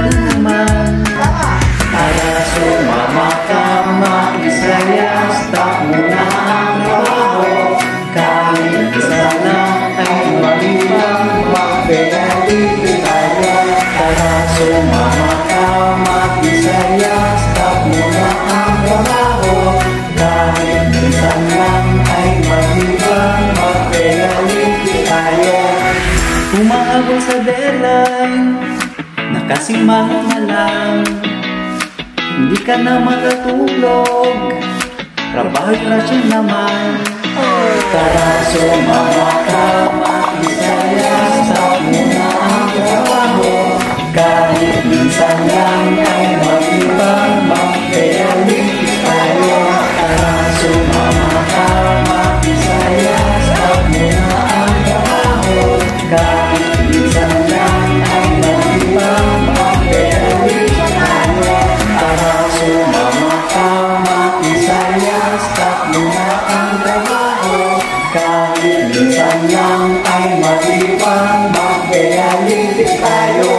na naman. Tara sumama ka, makisaya, stop mo na ang trabaho. Kahit isa lang ay malibang, mag-reality tayo. Tara sumama ka, makisaya, stop mo na ang trabaho. Kahit isa lang ay malibang, mag-reality tayo. Umaabot sa deadline, nakasimahan na lang. Hindi ka na makatulog, trabaho'y rasyon naman. Tara sumama ka, makisaya, stop mo na ang trabaho. Kahit minsan lang ay mag-ibang, mag-reality tayo. Tara sumama ka, makisaya, stop mo na ang trabaho. Kahit minsan lang ay mag-ibang, mag-reality tayo. Tara sumama ka, makisaya, stop mo na ang trabaho. Kahit minsan lang ay mag-ibang, mag-reality tayo.